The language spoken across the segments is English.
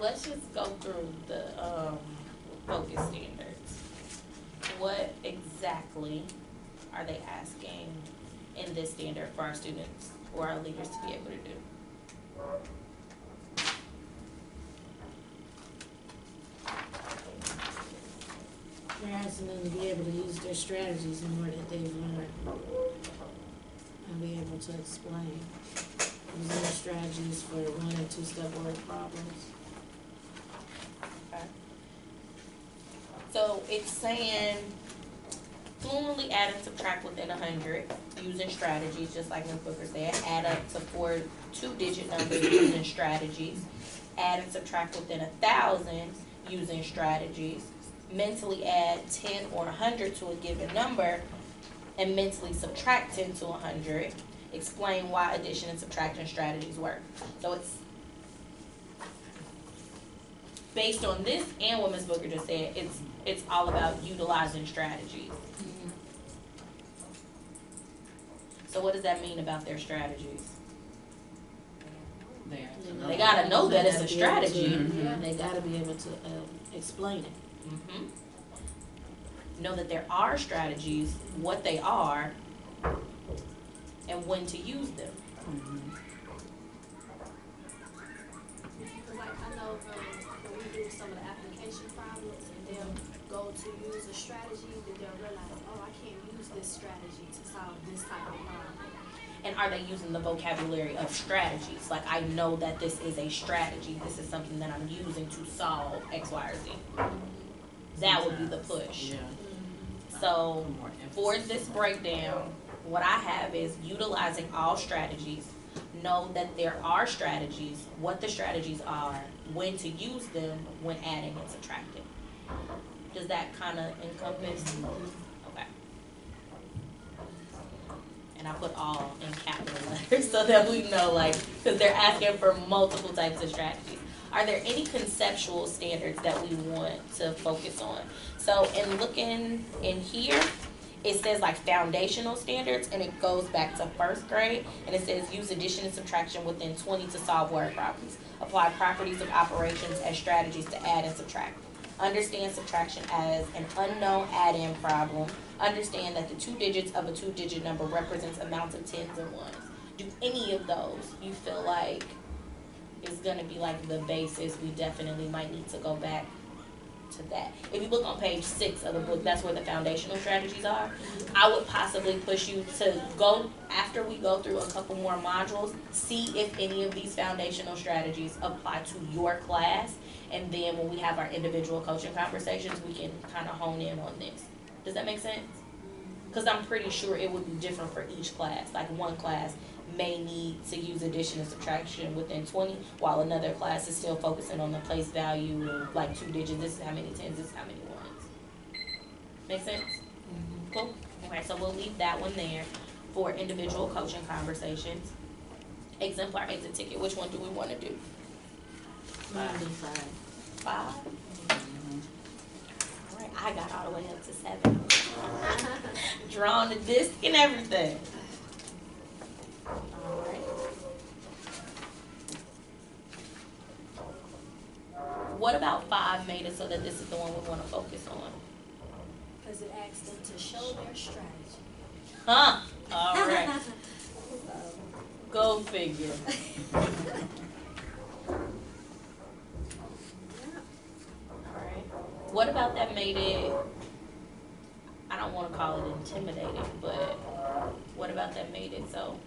let's just go through the focus standards. What exactly are they asking in this standard for our students or our leaders to be able to do? They're asking them to be able to use their strategies in order that they've learned and be able to explain using their strategies for 1 and 2 step word problems. Okay. So it's saying fluently add and subtract within 100 using strategies, just like Ms. Booker said. Add up to 4 2-digit numbers using strategies. Add and subtract within 1,000 using strategies. Mentally add 10 or 100 to a given number and mentally subtract 10 to 100. Explain why addition and subtraction strategies work. So it's based on this and what Ms. Booker just said, it's all about utilizing strategies. Mm-hmm. So what does that mean about their strategies? They gotta know that it's a strategy. Yeah, they gotta be able to explain it. Mm-hmm. Know that there are strategies, what they are, and when to use them. Mm-hmm. Like I know when we do some of the application problems and they'll go to use a strategy, then they'll realize, oh, I can't use this strategy to solve this type of problem. And are they using the vocabulary of strategies? Like, I know that this is a strategy. This is something that I'm using to solve X, Y, or Z. That would be the push. Yeah. So for this breakdown, what I have is utilizing all strategies. Know that there are strategies, what the strategies are, when to use them when adding and subtracting. Does that kind of encompass? Okay. And I put all in capital letters so that we know, like, because they're asking for multiple types of strategies. Are there any conceptual standards that we want to focus on? So in looking in here, it says like foundational standards, and it goes back to 1st grade, and it says use addition and subtraction within 20 to solve word problems. Apply properties of operations as strategies to add and subtract. Understand subtraction as an unknown add-in problem. Understand that the 2 digits of a 2-digit number represents amounts of 10s and 1s. Do any of those you feel like is going to be like the basis? We definitely might need to go back to that. If you look on page 6 of the book, that's where the foundational strategies are. I would possibly push you to go, after we go through a couple more modules, see if any of these foundational strategies apply to your class, and then when we have our individual coaching conversations, we can kind of hone in on this. Does that make sense? Because I'm pretty sure it would be different for each class. Like one class may need to use addition and subtraction within 20, while another class is still focusing on the place value of like 2 digits. This is how many 10s, this is how many 1s. Make sense? Mm-hmm. Cool. Okay, so we'll leave that one there for individual coaching conversations. Exemplar exit ticket. Which one do we want to do? 5. 5? All right, I got all the way up to 7. Drawing the disc and everything. All right. What about 5 made it so that this is the one we want to focus on? Because it asks them to show their strategy. Huh? All right. Go figure. All right. What about that made it, I don't want to call it intimidating, but what about that made it so?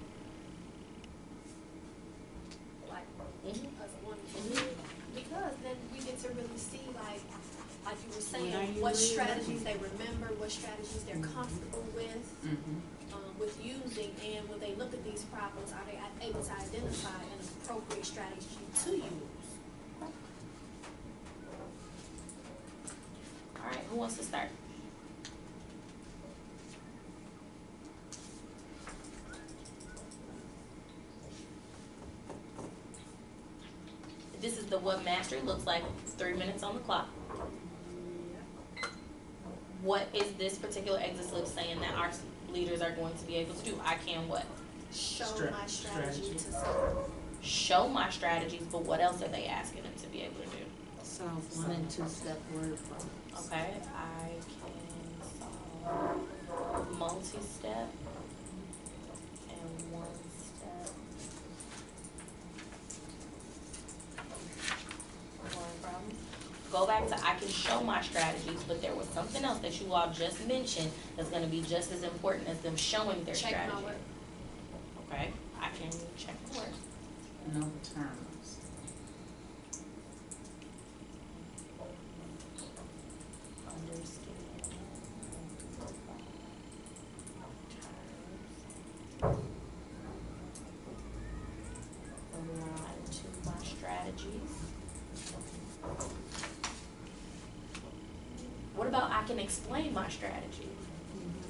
Like, Mm-hmm. us wanting to do it. Because then we get to really see, like you were saying, Yeah, you what really strategies they remember, what strategies they're comfortable with using, and when they look at these problems, are they able to identify an appropriate strategy to use? All right, who wants to start? This is the what mastery looks like. 3 minutes on the clock. What is this particular exit slip saying that our leaders are going to be able to do? I can what? Show my strategy to someone. Show my strategies, but what else are they asking them to be able to do? solve one and two step word problems. Okay, I can solve multi-step and one-step word problems. Go back to I can show my strategies, but there was something else that you all just mentioned that's gonna be just as important as them showing their Check strategy. my work. Okay, I can check my work. No terms. Understand terms. Align to my strategies. What about I can explain my strategy?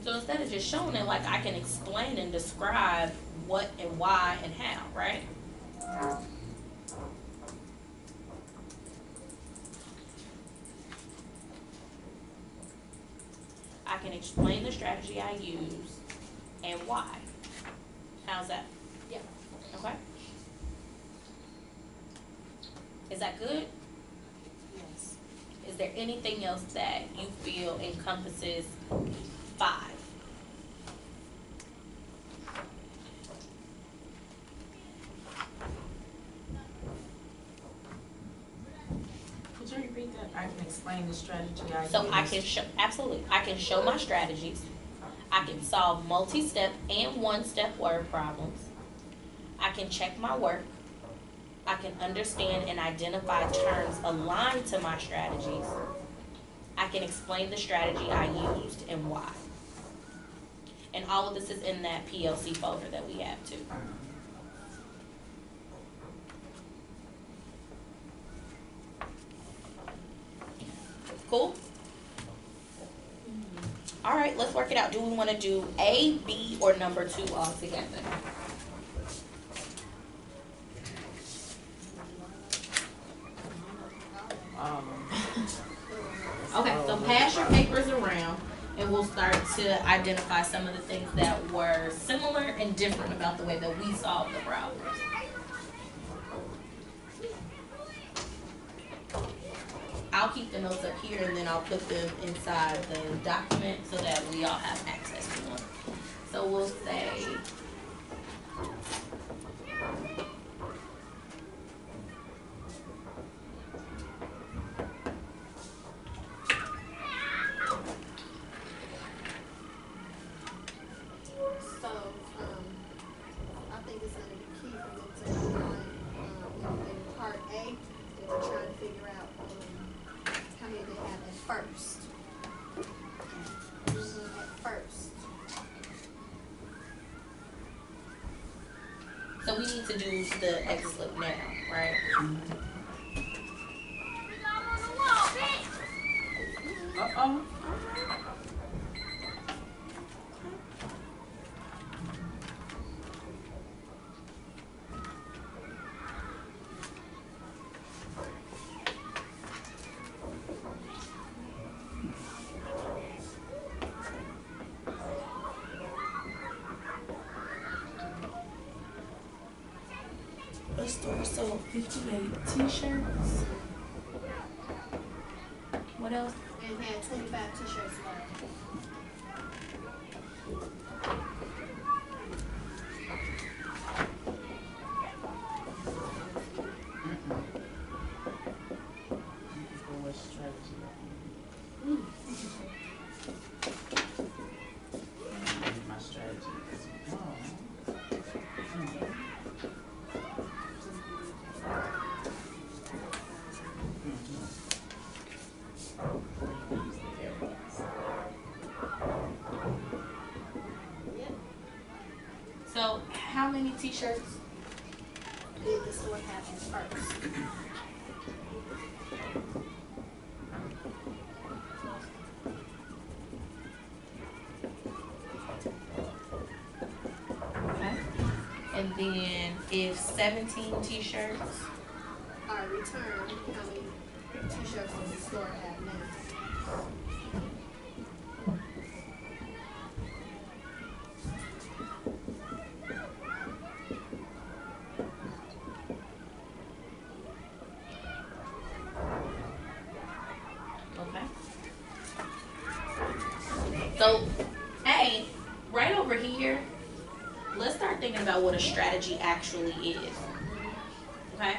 So instead of just showing it, like I can explain and describe what and why and how, right? I can explain the strategy I use and why. How's that? Yeah. Okay. Is that good? Yes. Is there anything else that you feel encompasses 5? Could you repeat that? I can explain the strategy I use. So I can show, absolutely, I can show my strategies. I can solve multi-step and one-step word problems. I can check my work. I can understand and identify terms aligned to my strategies. I can explain the strategy I used and why. And all of this is in that PLC folder that we have too. Cool? All right, let's work it out. Do we want to do A, B, or number 2 all together? Okay, so pass your papers around and we'll start to identify some of the things that were similar and different about the way that we solved the problems. I'll keep the notes up here and then I'll put them inside the document so that we all have access to them. So we'll say, So, I think it's gonna be key for them to outline, in part A, that they're trying to figure out, how many they have at first. At first. so we need to do the X slip now, right? Uh-oh. The store sold 58 t-shirts. What else? And had 25 t-shirts left. What strategy? My strategy is Yep. So how many t-shirts? Did the store have at first? Okay. And then if 17 t-shirts, Are returned, how many t-shirts does the store have now? right over here, let's start thinking about what a strategy actually is. Okay?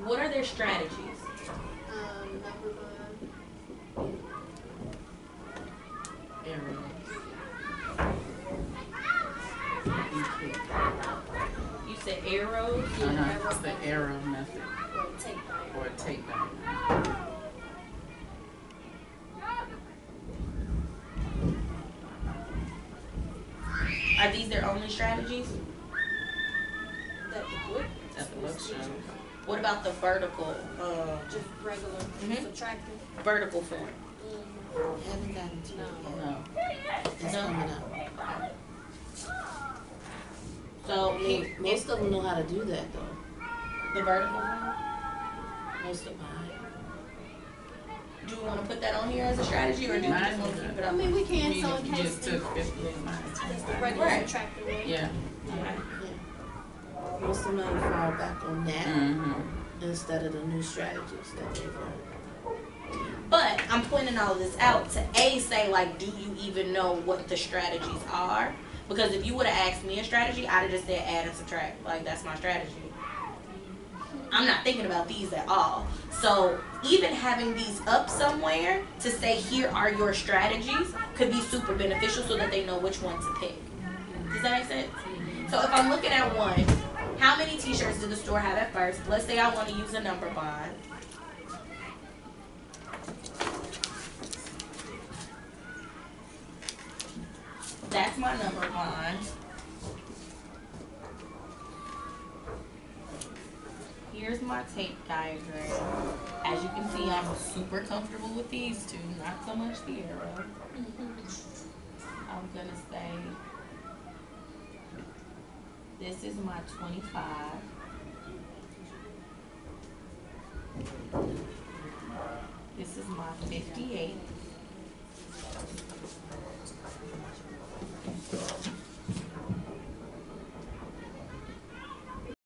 What are their strategies? Number one. Area. You said arrows? It's the arrow method. Or takedown. Are these their only strategies? That the book. At the book show. What about the vertical, Just regular subtracting. vertical form? Haven't gotten to it yet. No. It's coming up. So, Most of them know how to do that though. the vertical form? Most of them. Do you want to put that on here as a strategy, or do you just want to keep it I up? mean, we can, You so in case just took 15 minus it's the 25. regular Right. subtracting way. Yeah. Okay. Yeah. Most of them know to fall back on that Mm-hmm. instead of the new strategies that they've learned. But I'm pointing all this out to say, like, do you even know what the strategies are? Because if you would have asked me a strategy, I'd have just said add and subtract. Like, that's my strategy. I'm not thinking about these at all. So even having these up somewhere to say here are your strategies could be super beneficial so that they know which one to pick. Does that make sense? So if I'm looking at one, how many t-shirts did the store have at first? Let's say I want to use a number bond. That's my number bond. Here's my tape diagram. As you can see, I'm super comfortable with these two, not so much the arrow. I'm gonna say this is my 25. This is my 58.